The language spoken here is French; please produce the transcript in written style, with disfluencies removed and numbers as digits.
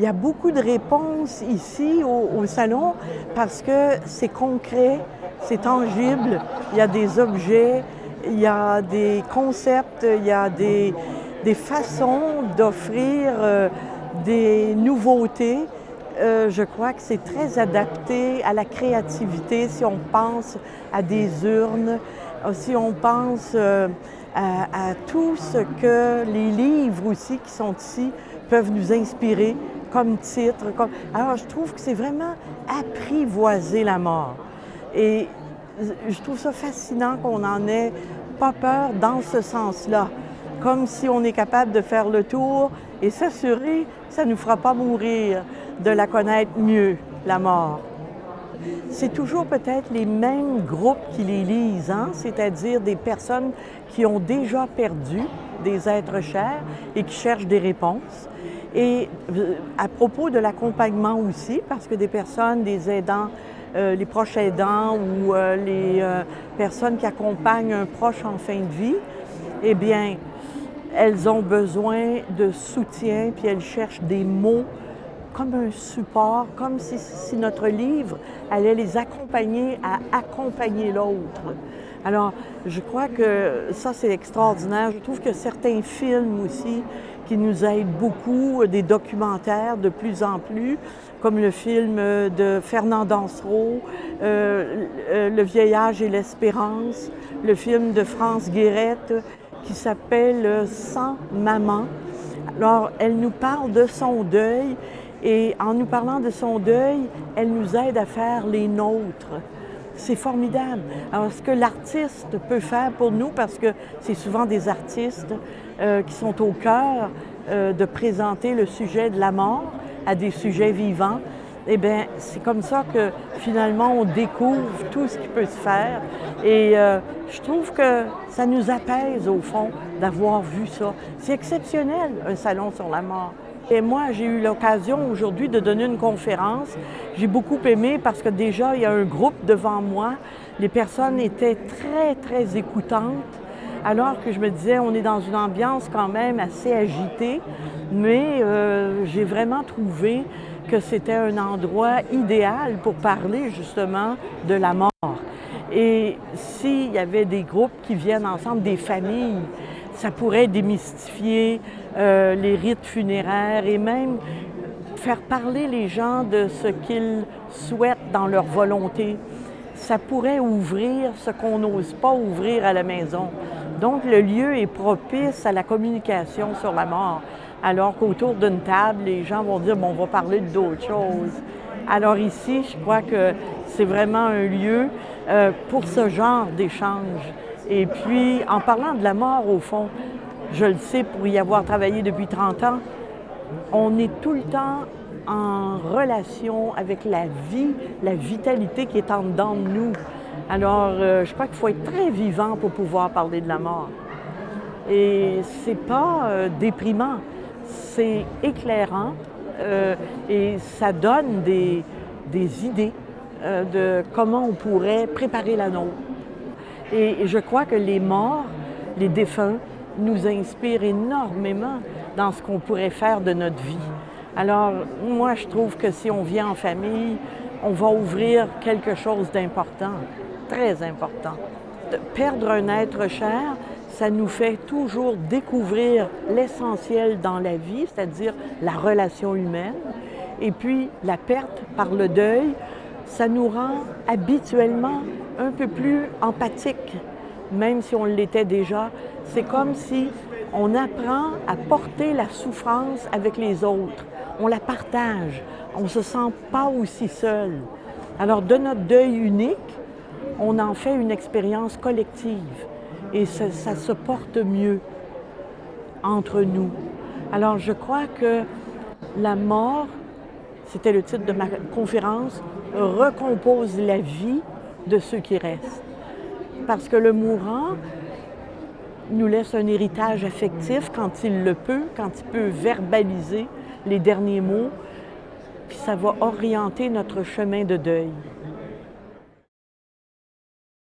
y a beaucoup de réponses ici au salon parce que c'est concret, c'est tangible, il y a des objets, il y a des concepts, il y a des façons d'offrir des nouveautés. Je crois que c'est très adapté à la créativité si on pense à des urnes, si on pense à tout ce que les livres aussi qui sont ici peuvent nous inspirer comme titre. Alors, je trouve que c'est vraiment apprivoiser la mort. Et je trouve ça fascinant qu'on n'en ait pas peur dans ce sens-là, comme si on est capable de faire le tour et s'assurer que ça ne nous fera pas mourir, de la connaître mieux, la mort. C'est toujours peut-être les mêmes groupes qui les lisent, hein? C'est-à-dire des personnes qui ont déjà perdu des êtres chers et qui cherchent des réponses. Et à propos de l'accompagnement aussi, parce que des personnes, des aidants, les proches aidants ou les personnes qui accompagnent un proche en fin de vie, eh bien, elles ont besoin de soutien, puis elles cherchent des mots comme un support, comme si notre livre allait les accompagner à accompagner l'autre. Alors, je crois que ça, c'est extraordinaire. Je trouve que certains films aussi qui nous aident beaucoup, des documentaires de plus en plus, comme le film de Fernand Dansereau, Le vieillage et l'espérance, le film de France Guérette qui s'appelle Sans maman. Alors, elle nous parle de son deuil et en nous parlant de son deuil, elle nous aide à faire les nôtres. C'est formidable. Alors, ce que l'artiste peut faire pour nous, parce que c'est souvent des artistes qui sont au cœur de présenter le sujet de la mort à des sujets vivants, eh bien, c'est comme ça que finalement on découvre tout ce qui peut se faire. Et je trouve que ça nous apaise au fond d'avoir vu ça. C'est exceptionnel, un salon sur la mort. Et moi, j'ai eu l'occasion aujourd'hui de donner une conférence. J'ai beaucoup aimé parce que déjà, il y a un groupe devant moi. Les personnes étaient très, très écoutantes, alors que je me disais, on est dans une ambiance quand même assez agitée, mais j'ai vraiment trouvé que c'était un endroit idéal pour parler justement de la mort. Et s'il y avait des groupes qui viennent ensemble, des familles, ça pourrait démystifier les rites funéraires et même faire parler les gens de ce qu'ils souhaitent dans leur volonté. Ça pourrait ouvrir ce qu'on n'ose pas ouvrir à la maison. Donc, le lieu est propice à la communication sur la mort, alors qu'autour d'une table, les gens vont dire « bon, on va parler d'autres choses ». Alors ici, je crois que c'est vraiment un lieu pour ce genre d'échange. Et puis, en parlant de la mort, au fond, je le sais pour y avoir travaillé depuis 30 ans, on est tout le temps en relation avec la vie, la vitalité qui est en dedans de nous. Alors, je crois qu'il faut être très vivant pour pouvoir parler de la mort. Et c'est pas déprimant, c'est éclairant et ça donne des idées de comment on pourrait préparer la nôtre. Et je crois que les morts, les défunts, nous inspirent énormément dans ce qu'on pourrait faire de notre vie. Alors, moi, je trouve que si on vient en famille, on va ouvrir quelque chose d'important, très important. De perdre un être cher, ça nous fait toujours découvrir l'essentiel dans la vie, c'est-à-dire la relation humaine. Et puis, la perte par le deuil, ça nous rend habituellement un peu plus empathiques, même si on l'était déjà. C'est comme si on apprend à porter la souffrance avec les autres. On la partage. On ne se sent pas aussi seul. Alors, de notre deuil unique, on en fait une expérience collective. Et ça se porte mieux entre nous. Alors, je crois que la mort, c'était le titre de ma conférence, recompose la vie de ceux qui restent. Parce que le mourant nous laisse un héritage affectif quand il le peut, quand il peut verbaliser les derniers mots, puis ça va orienter notre chemin de deuil.